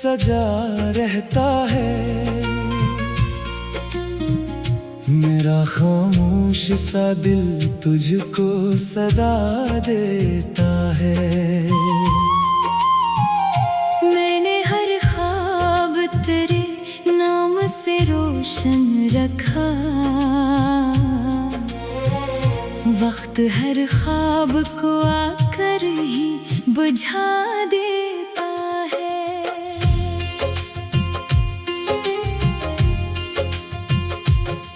सजा रहता है। मेरा खामोश सा दिल तुझको सदा देता है। मैंने हर ख्वाब तेरे नाम से रोशन रखा, वक्त हर ख्वाब को आकर ही बुझा देता है।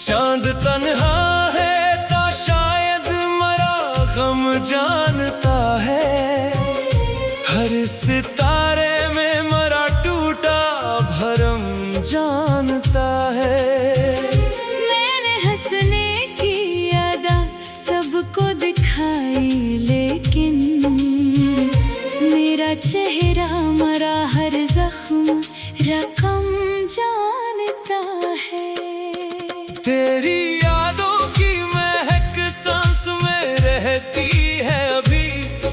चांद तन्हा है तो शायद मरा गम जानता है। हर सितारे में मरा टूटा भरम जानता है। मैंने हंसने की अदा सबको दिखाई, लेकिन मेरा चेहरा मरा हर जख्म रकम जानता है। तेरी यादों की महक सांस में रहती है अभी।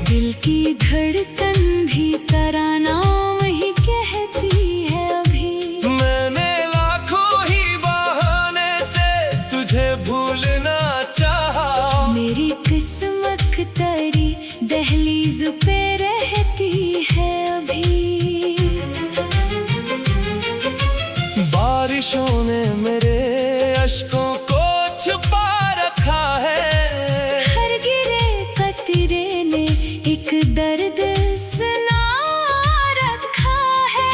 दिल की धड़कन भी तरानाम ही कहती है अभी। मैंने लाखों ही बहाने से तुझे भूलना चाहा। मेरी किस्मत तेरी दहलीज पे रहती है अभी। बारिशों ने मेरे अश्कों को छुपा रखा है। हर गिरे कतरे ने एक दर्द सुना रखा है।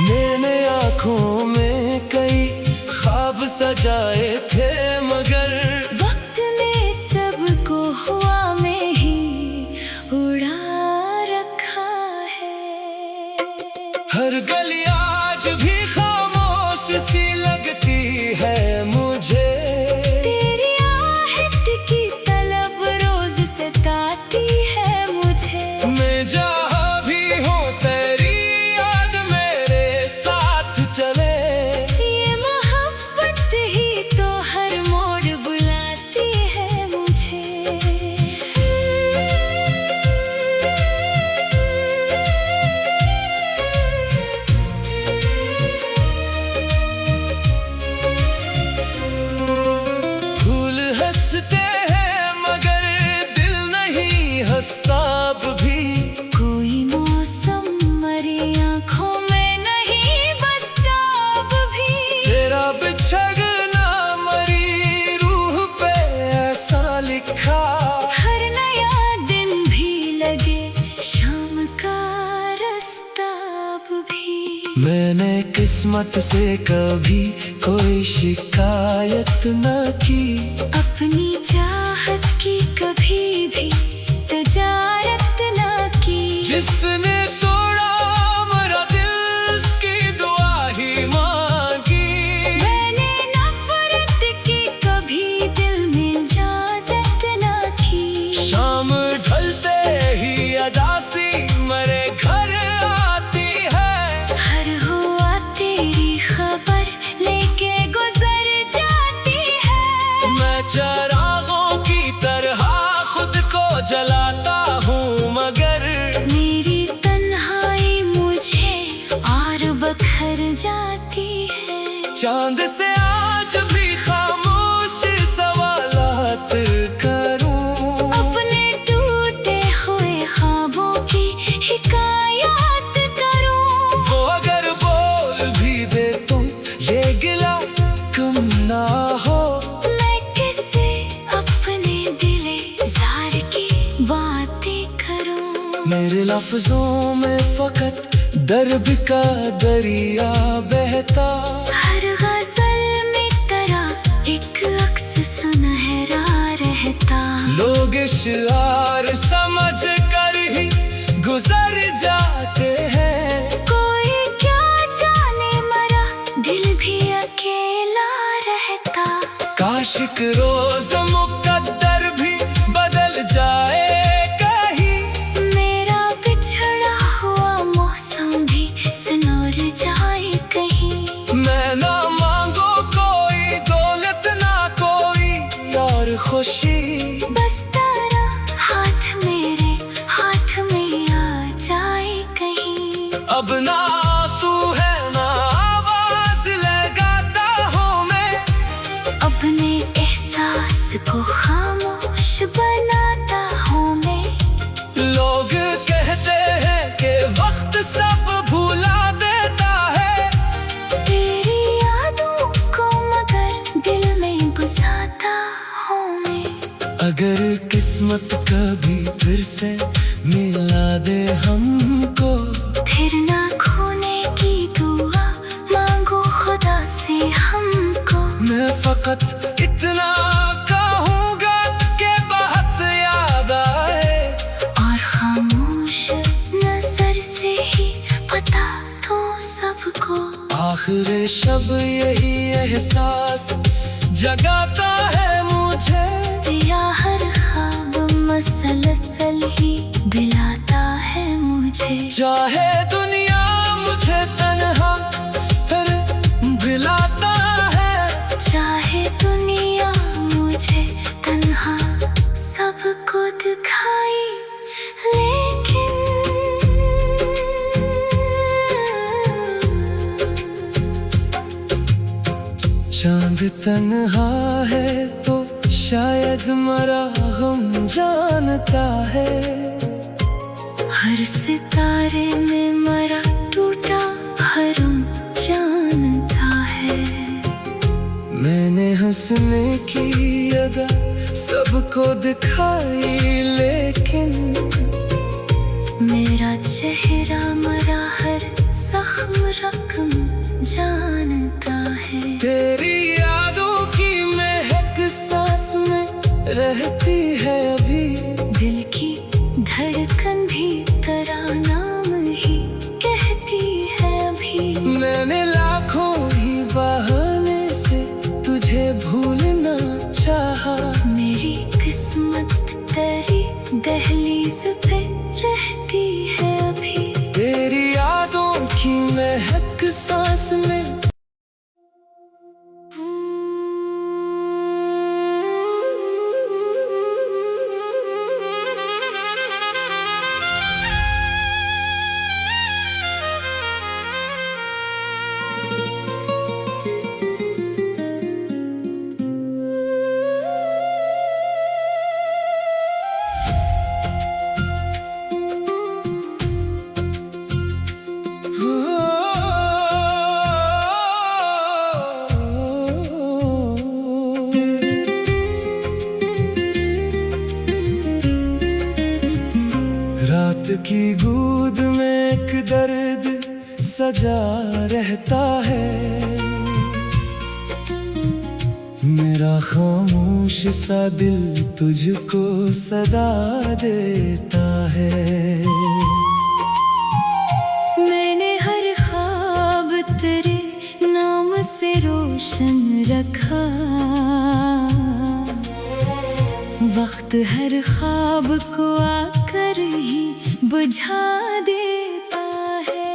मैंने आँखों में कई ख्वाब सजाए थे, मगर वक्त ने सबको हुआ में ही उड़ा रखा है। हर गली आज भी खामोश सी लगती है मुझे। तेरी आहट की तलब रोज सताती है मुझे। मैं जहाँ भी हूँ तेरी याद मेरे साथ चले। ये मोहब्बत ही तो हर मोड़ बुलाती है मुझे। फूल हंसते हैं मगर दिल नहीं हंसता अब भी। कोई मौसम मरी आँखों में नहीं बसता अब भी। तेरा बिछड़ना मरी रूह पे ऐसा लिखा। हर नया दिन भी लगे शाम का रास्ता अब भी। मैंने किस्मत से कभी कोई शिकायत न की। अपनी चाहत की कभी भी तजारत न की। जिसने तोड़ा मेरा दिल उसकी दुआ ही मांगी। मैंने नफरत की कभी दिल में इजाजत न की। शाम ढलते ही अदासी मेरे घर आती है। हर हुआ तेरी खबर लेके गुजर जाती है। मैं चरागों की तरह खुद को जलाता हूँ, मगर मेरी तन्हाई मुझे और बखर जाती है। चांद से आज भी खामोश सवालात करूं। अपने टूटे हुए ख्वाबों की हिकायत करूं। वो अगर बोल भी दे तुम ये गिला कम ना हो। मैं किससे अपने दिले जार की बातें करूं। मेरे लफ्जों में फकत दर्द का दरिया बहता। हर गजल में तरह एक अक्स सुनहरा रहता। लोग इशार समझ कर ही गुजर जाते हैं। कोई क्या जाने मरा दिल भी अकेला रहता। काश एक रोज मुकद्दर भी बदल जाए कहीं। मेरा बिछड़ा हुआ मौसम भी सनोर जाए कहीं। मैं ना मांगो कोई दौलत ना कोई और खुशी। बस तारा हाथ मेरे हाथ में आ जाए कहीं। अब ना आंसू अगर किस्मत कभी फिर से मिला दे हमको, फिर ना खोने की दुआ मांगो खुदा से हमको। मैं फकत इतना कहूँगा कि बहुत याद आए, और खामोश नजर से ही बता दो सबको। आखिर शब यही एहसास जगाता है मुझे, तेरा हर ख्वाब मसलसल ही दिलाता है मुझे। चाहे दुनिया मुझे तन्हा फिर भिलाता है, चाहे दुनिया मुझे तन्हा सबको दिखाई, लेकिन चांद तन्हा है तो शायद मरा गम जानता है। हर सितारे में मरा टूटा भरम जानता है। मैंने हंसने की अदा सबको दिखाई, लेकिन मेरा चेहरा मरा हर जख्म रकम जानता है। तेरी यादों की महक सांस में रहती है अभी, दिल की धड़कन भी तेरा नाम ही कहती है अभी। मैंने लाखों ही बहाने से तुझे भूलना चाहा, मेरी किस्मत तेरी दहलीज पे रहती है अभी। तेरी यादों की महक सांस में। रात की गूद में एक दर्द सजा रहता है, मेरा खामोश सा दिल तुझको सदा देता है। मैंने हर ख्वाब तेरे नाम से रोशन रखा, वक्त हर ख्वाब को आकर ही बुझा देता है।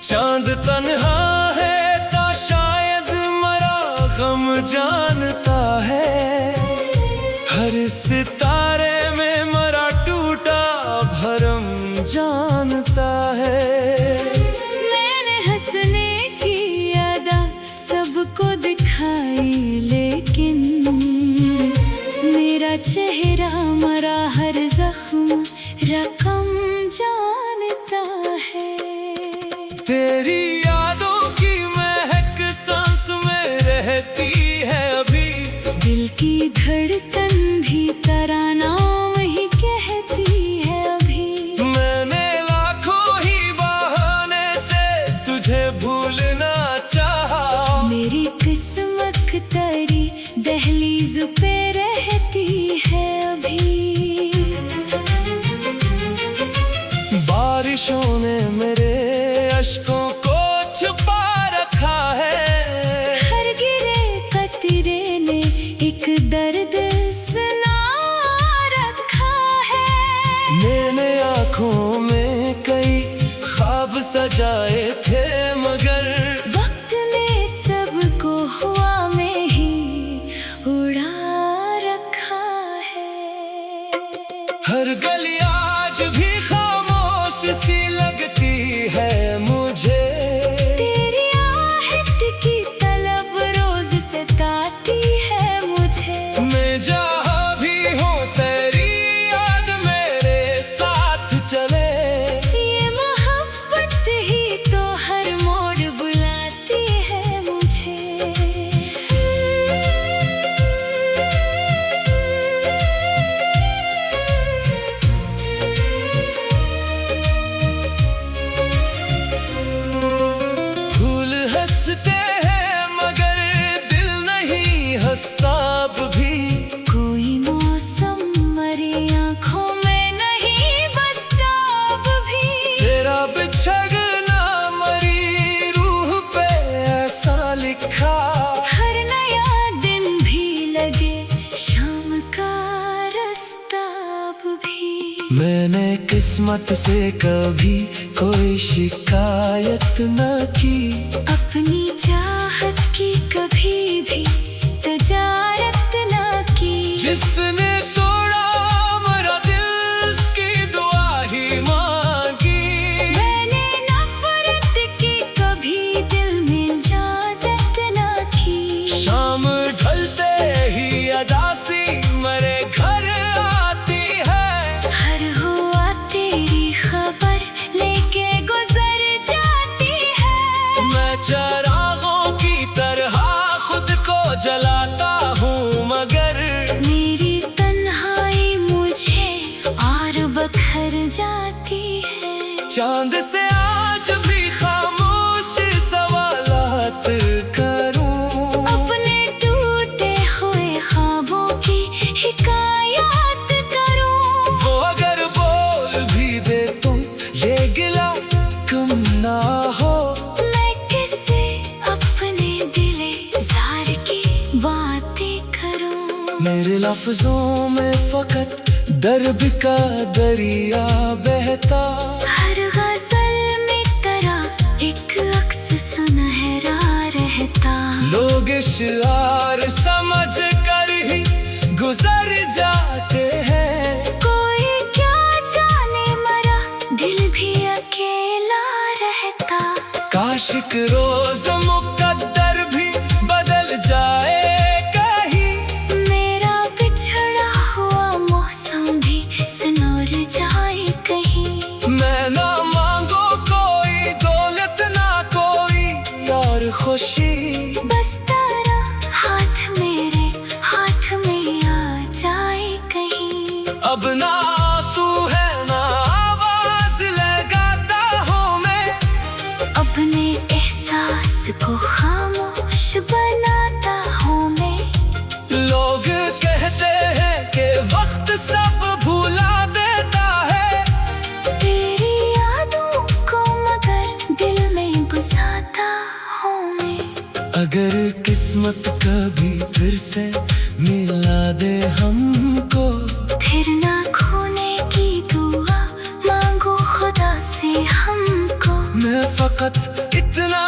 चांद तन्हा है तो शायद मरा गम जानता है, हर सितारे में मरा टूटा भरम जानता है। मैंने हंसने की अदा सबको दिखाई, लेकिन मेरा चेहरा मरा हर जख्म रकम जानता है। तेरी यादों की महक सांस में रहती है अभी, दिल की धड़कन भी तेरा नाम ही कहती है अभी। मैंने लाखों ही बहाने से तुझे भूलना चाहा, मेरी किस्मत तेरी दहलीज पे रहती है अभी। बारिशों ने मेरे अश्कों को छुपा रखा है, हर गिरे कतरे ने एक दर्द सुना रखा है। मैंने आँखों में कई ख्वाब सजाए थे, मगर वक्त ने सबको हवा में ही उड़ा रखा है। हर गली आज भी खामोश सी लगती है मुझे, तेरी आहट की तलब रोज सताती है मुझे। मैं जहाँ भी हूँ तेरी याद मेरे साथ चले, ये मोहब्बत ही तो किस्मत से कभी कोई शिकायत न की। अपनी चाहत की कभी भी तजारत न की। जिसने तोड़ा मेरा दिल उसकी दुआ ही मांगी। मैंने नफरत की कभी दिल में इजाजत न की। शाम ढलते ही अदासी मेरे घर आती है। हर हुआ तेरी खबर लेके गुजर जाती है। मैं चरागों की तरह खुद को जलाता हूँ मगर मेरी तन्हाई मुझे और बखर जाती है। चांद से आज भी खामोश सवालात करूं। अपने टूटे हुए ख्वाबों की हिकायत करूं। वो अगर बोल भी दे तुम ये गिला कम ना हो। मैं किससे अपने दिले जार की बातें करूं। मेरे लफ्जों में फकत दर्द का दरिया बहता। हर गजल में तरह एक अक्स सुनहरा रहता। लोग शिआर समझ कर ही गुजर जाते हैं। कोई क्या जाने मरा दिल भी अकेला रहता। काश एक रोज मुकद्दर भी बदल जाए कहीं। मेरा बिछड़ा हुआ मौसम भी सनोर जाए कहीं। मैं ना मांगो कोई दौलत ना कोई और खुशी। बस तेरा हाथ मेरे हाथ में आ जाए कहीं। अब ना आंसू है ना आवाज लगाता हूँ मैं। अपने एहसास को खामोश बनाता हूँ मैं। लोग कहते हैं कि वक्त सब भुला देता है। तेरी यादों को मगर दिल में बसाता हूँ मैं। अगर किस्मत कभी फिर से मिला दे हमको। फिर ना खोने की दुआ मांगो खुदा से हमको। मैं फकत इतना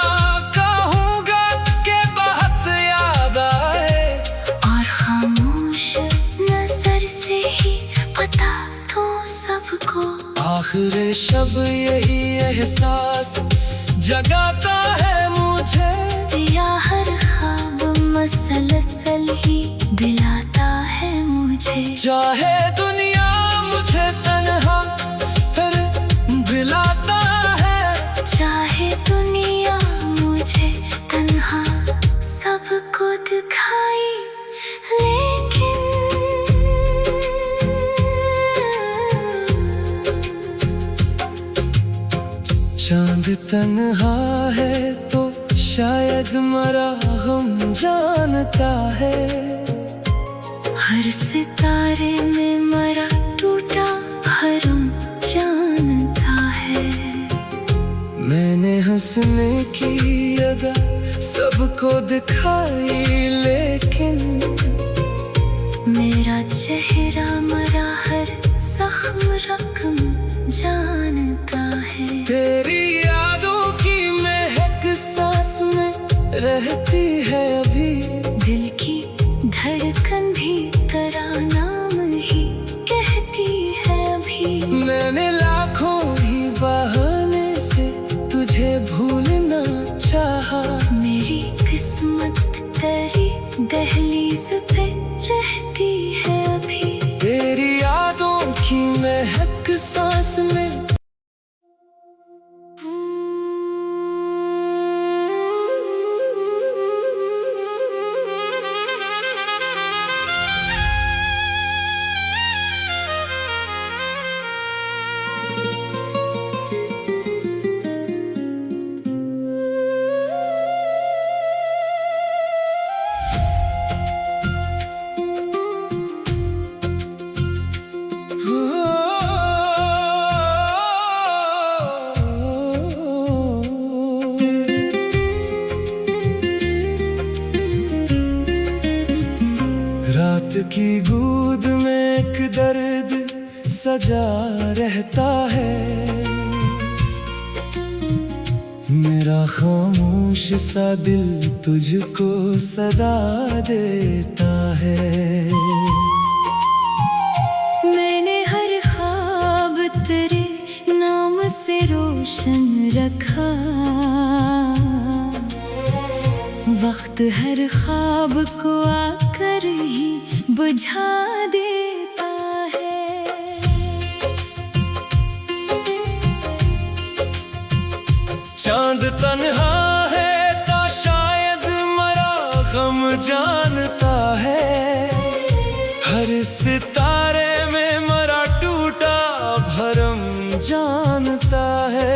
कहूँगा कि बहुत याद आए। और खामोश नजर से ही बता दो सबको। आखिर शब यही एहसास जगाता है मुझे। तेरा हर ख्वाब मसलसल ही दिलाता है मुझे। चाहे दुनिया मुझे तन्हा फिर भिलाता है। चाहे दुनिया मुझे तन्हा सबको दिखाई लेकिन चांद तन्हा है तो शायद मरा गम जानता है। हर सितारे में मरा टूटा हरम जानता है। मैंने हंसने की अदा सबको दिखाई लेकिन मेरा चेहरा मरा हर जख्म रकम जानता है। तेरी यादों की महक सांस में रहती है अभी। दिल की धड़कन भी तेरा नाम ही कहती है अभी। मैंने लाखों ही बहाने से तुझे भूलना चाहा। मेरी किस्मत तेरी दहलीज पे रहती है अभी। तेरी यादों की महक सांस में। रात की गूद में एक दर्द सजा रहता है। मेरा खामोश सा दिल तुझको सदा देता है। मैंने हर ख्वाब तेरे नाम से रोशन रखा, वक्त हर ख्वाब को आकर ही बुझा देता है। चांद तन्हा है तो शायद मरा गम जानता है। हर सितारे में मरा टूटा भरम जानता है।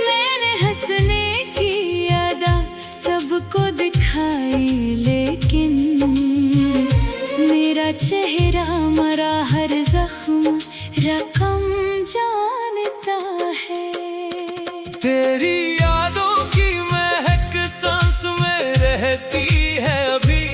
मैंने हंसने की अदा सबको दिखाई, लेकिन मेरा चेहरा मरा हर जख्म रकम जानता है। तेरी यादों की महक सांस में रहती है अभी।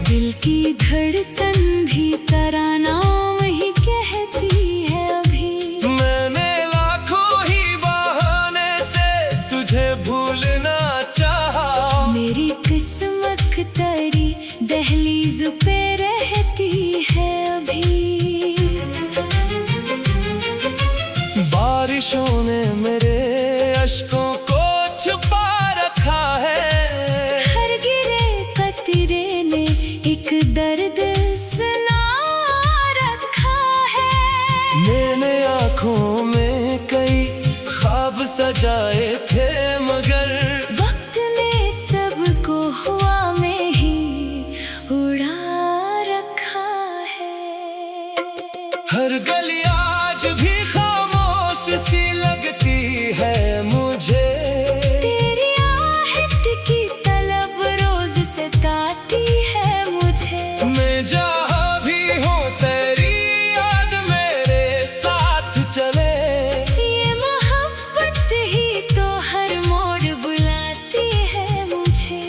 दिल की धड़कन भी तराना वही कहती है अभी। मैंने लाखों ही बहाने से तुझे भूलना चाहा। मेरी किस्मत तरी दहलीज पे रहती है अभी। बारिशों ने मेरे अश्कों को छुपा रखा है। हर गिरे कतरे ने एक दर्द सुना रखा है। मैंने आँखों में कई ख्वाब सजाए थे, मगर वक्त ने सबको हवा में ही उड़ा रखा है। हर गली आज भी खामोश सी लगती है मुझे। तेरी आहट की तलब रोज सताती है मुझे। मैं जहाँ भी हूँ तेरी याद मेरे साथ चले। ये मोहब्बत ही तो हर मोड़ बुलाती है मुझे।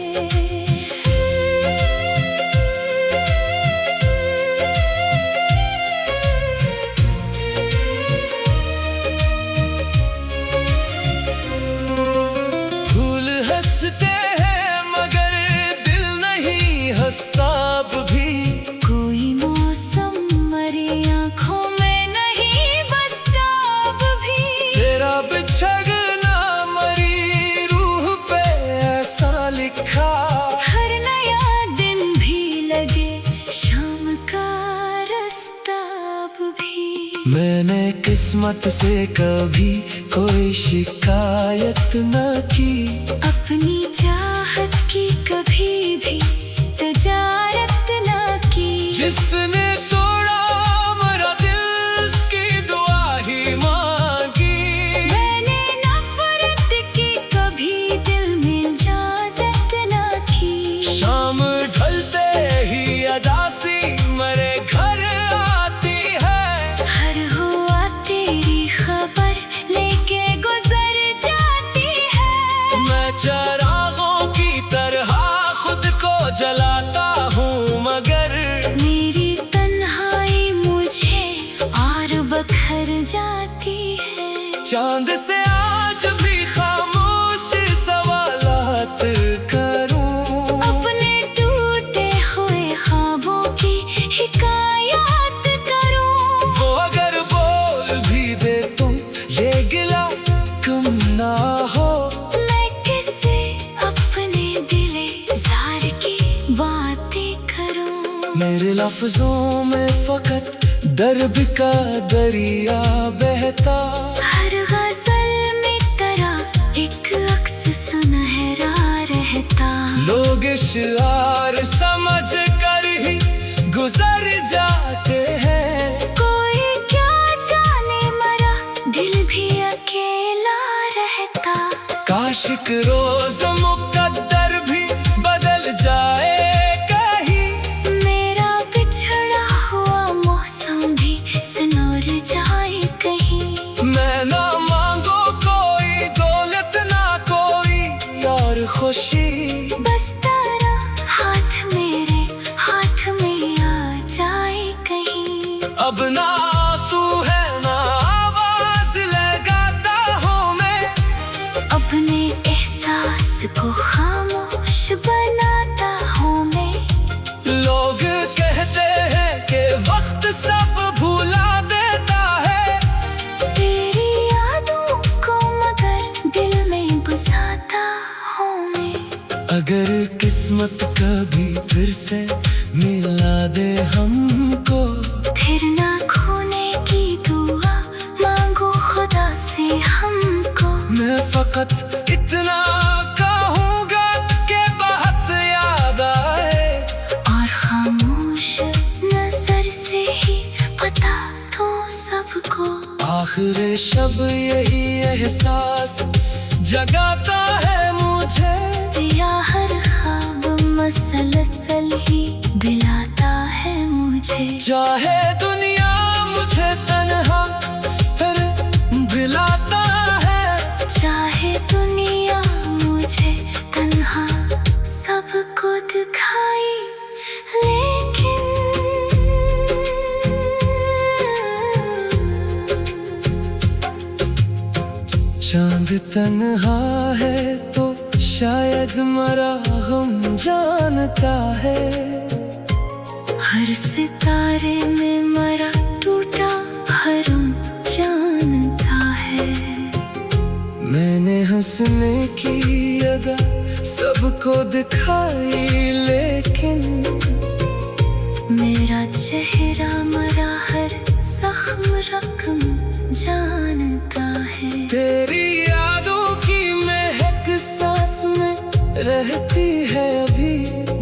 फूल हंसते हैं मगर दिल नहीं हंसता अब भी। कोई मौसम मेरी आँखों में नहीं बसता अब भी। तेरा बिछड़ना मरी रूह पे ऐसा लिखा। हर नया दिन भी लगे शाम का रास्ता अब भी। मैंने किस्मत से कभी कोई शिकायत न की। अपनी चाहत की कभी भी तजारत न की। जिसने तोड़ा मेरा दिल उसकी दुआ ही मांगी। मैंने नफरत की कभी दिल में इजाजत न की। शाम ढलते ही अदासी मेरे घर आती है। हर हुआ तेरी खबर लेके गुजर जाती है। मैं चरागों की तरह खुद को जलाता हूँ, मगर मेरी तन्हाई मुझे और बखर जाती है। चांद से आज भी खामोश सवालात करूं। अपने टूटे हुए ख्वाबों की हिकायत करूं। वो अगर बोल भी दे तुम ये गिला कम ना हो। मैं किससे अपने दिले जार की बातें करूं। मेरे लफ्जों में फकत दर्द का दरिया बहता। हर गजल में तरह एक अक्स सुनहरा रहता। लोग शियार समझ कर ही गुजर जाते हैं। कोई क्या जाने मरा दिल भी अकेला रहता। काशिक रोज मुकद्दर भी बदल जाए कहीं। मेरा बिछड़ा हुआ मौसम भी सनोर जाए कहीं। मैं ना मांगो कोई दौलत ना कोई यार खुशी। बस तारा हाथ मेरे हाथ में आ जाए कहीं। अब ना आंसू है सबको खामोश बनाता हूँ मैं। लोग कहते हैं कि वक्त सब भुला देता है, तेरी यादों को मगर दिल में बसाता हूँ मैं। अगर किस्मत कभी फिर से मिला दे हमको, फिर ना खोने की दुआ मांगो खुदा से हमको। मैं फकत इतना कहूँगा कि बहुत याद आए, और खामोश नजर से ही बता दो सबको। आखिर शब यही एहसास जगाता है मुझे, या हर ख्वाब मसलसल ही बिलाता है मुझे। चाहे दुनिया मुझे तन्हा फिर भिलाता है, चाहे दुनिया मुझे तन्हा सबको दिखाई, लेकिन चांद तन्हा है तो शायद मरा गम जानता है। हर सितारे में मरा टूटा भरम जानता है। मैंने हंसने की अदा सबको दिखाई, लेकिन मेरा चेहरा मरा हर जख्म रकम जानता है। तेरी यादों की महक सांस में रहती है अभी,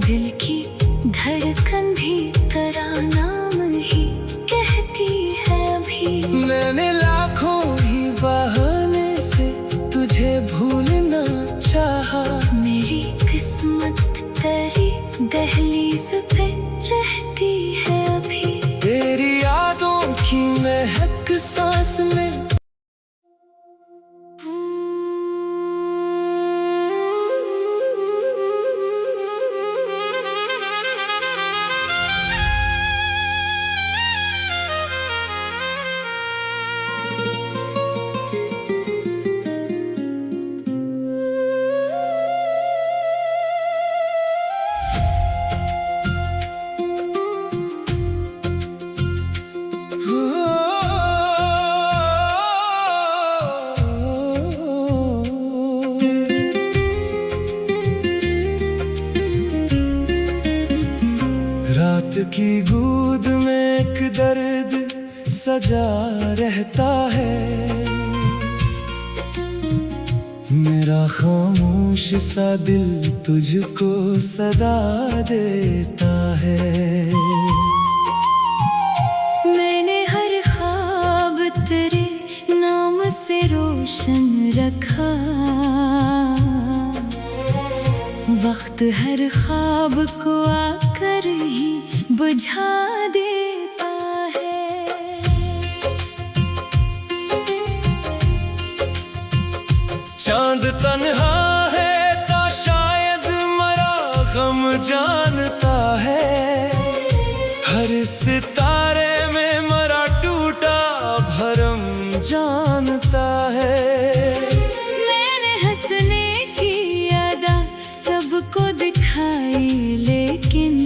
दिल की धड़कन भी तेरा नाम ही कहती है अभी। मैंने लाखों ही बहाने से तुझे भूलना चाहा, मेरी किस्मत तेरी दहलीज पे रहती है अभी। तेरी यादों की महक सांस में। रात की गूद में एक दर्द सजा रहता है, मेरा खामोश सा दिल तुझको सदा देता है। मैंने हर ख्वाब तेरे नाम से रोशन रखा, वक्त हर ख्वाब को आकर ही बुझा देता है। चांद तन्हा है तो शायद मरा गम जानता है, हर सितारे में मरा टूटा भरम जानता है। मैंने हंसने की अदा सबको दिखाई, लेकिन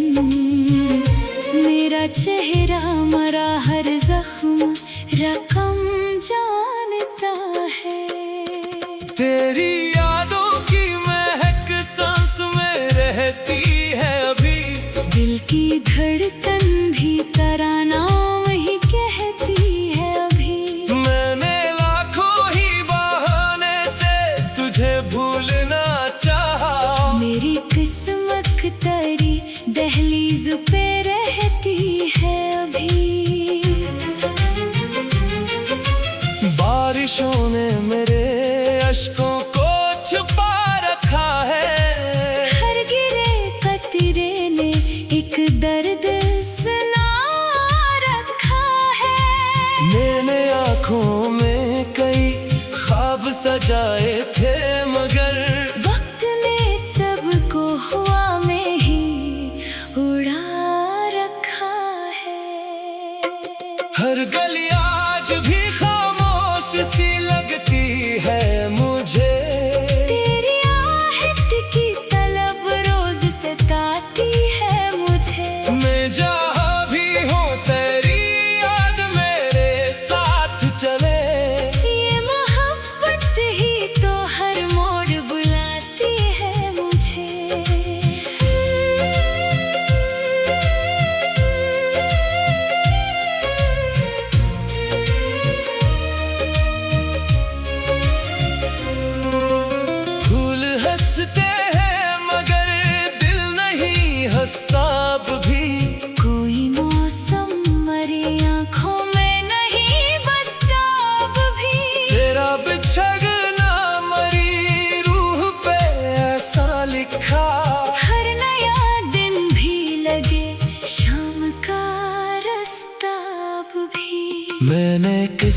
मेरा चेहरा मरा हर जख्म रकम जानता है। तेरी यादों की महक सांस में रहती है अभी, दिल की धड़कन भी तेरा नाम ही कहती है अभी। मैंने लाखों ही बहाने से तुझे भूलना चाहा, मेरी किस्मत तेरी दहलीज पे रहती है अभी। बारिशों ने मेरे अश्कों को छुपा रखा है, हर गिरे कतरे ने एक दर्द सुना रखा है। मैंने आँखों में कई ख्वाब सजाए थे, मगर वक्त ने सबको हुआ में ही उड़ा रखा है। हर गली आज भी खामोश सी लगती है मुझे, तेरी आहट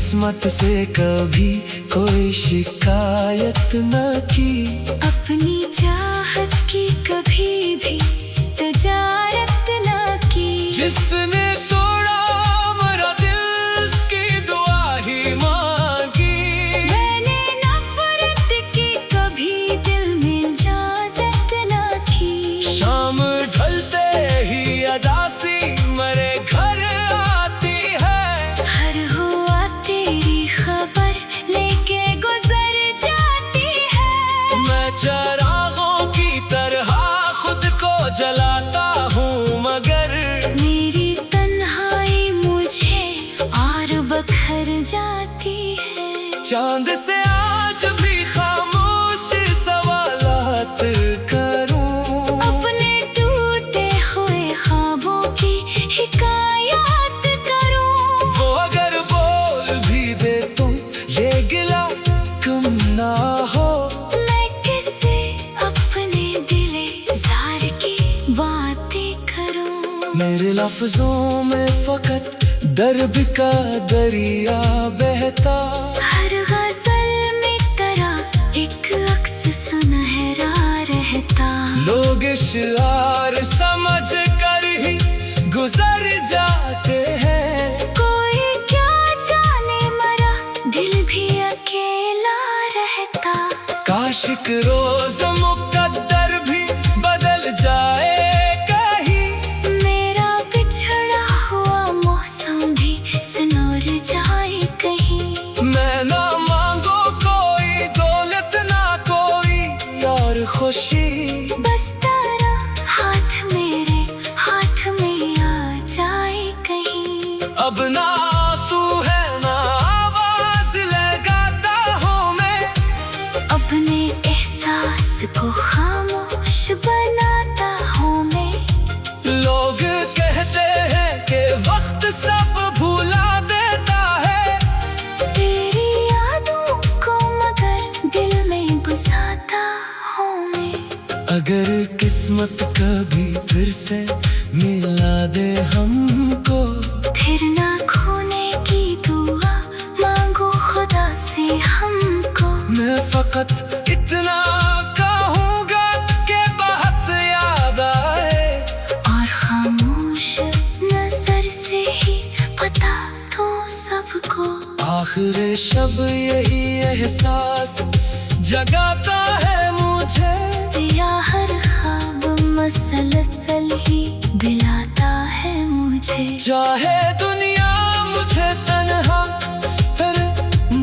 किस्मत से कभी कोई शिकायत न की। अपनी चाहत की कभी भी तजारत न की। जिसने तोड़ा मेरा दिल उसकी दुआ ही मांगी। मैंने नफरत की कभी दिल में इजाजत न की। शाम ढलते ही अदासी मेरे घर आती है। हर हुआ तेरी खबर लेके गुजर जाती है। मैं चरागों की तरह खुद को जलाता हूँ मगर मेरी तन्हाई मुझे और बखर जाती है। चांद से आज भी खामोश सवालात करूं। अपने टूटे हुए ख्वाबों की हिकायत करूं। वो अगर बोल भी दे तुम ये गिला कम ना हो। मैं किससे अपने दिले जार की बातें करूं। मेरे लफ्जों में फकत दर्द का दरिया बहता। हर गजल में तरह एक अक्स सुनहरा रहता। लोग इशार समझ कर ही गुजर जाते हैं। कोई क्या जाने मरा दिल भी अकेला रहता। काश एक रोज मुकद्दर भी बदल जाए कहीं। मेरा बिछड़ा हुआ मौसम भी सनोर जाए कहीं। मैं ना मांगो कोई दौलत ना कोई और खुशी। बस तारा हाथ मेरे हाथ में आ जाए कहीं। अब ना आंसू है ना आवाज लगाता हूँ मैं। अपने एहसास को खामोश बनाता हूँ मैं। लोग कहते हैं कि वक्त सब भुला देता है। तेरी यादों को मगर दिल में गुजारता हूँ मैं। अगर किस्मत कभी फिर से मिला दे हमको। फिर ना खोने की दुआ मांगो खुदा से हमको। मैं फकत इतना कहूँगा कि बहुत याद आए। और खामोश नजर से ही पता तो सबको। आखिर शब यही एहसास जगाता है मुझे। तेरा हर ख्वाब मसलसल ही दिलाता है मुझे। चाहे दुनिया मुझे तन्हा फिर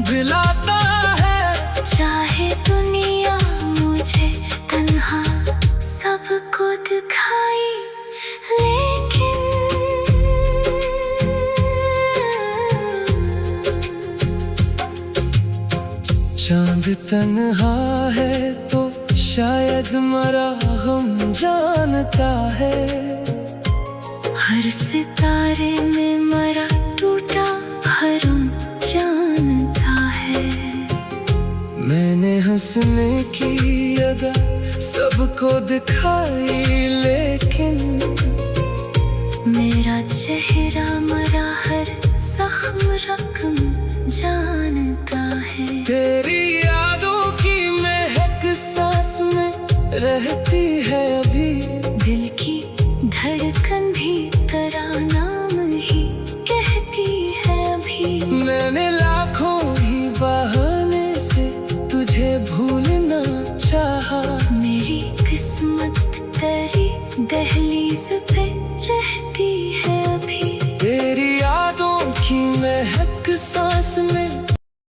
भिलाता है। चाहे दुनिया मुझे तन्हा सबको दिखाई लेकिन चांद तन्हा है तो शायद मरा गम जानता है। हर सितारे में मरा टूटा हरम जानता है। मैंने हंसने की अदा सबको दिखाई लेकिन मेरा चेहरा मरा हर जख्म रकम जानता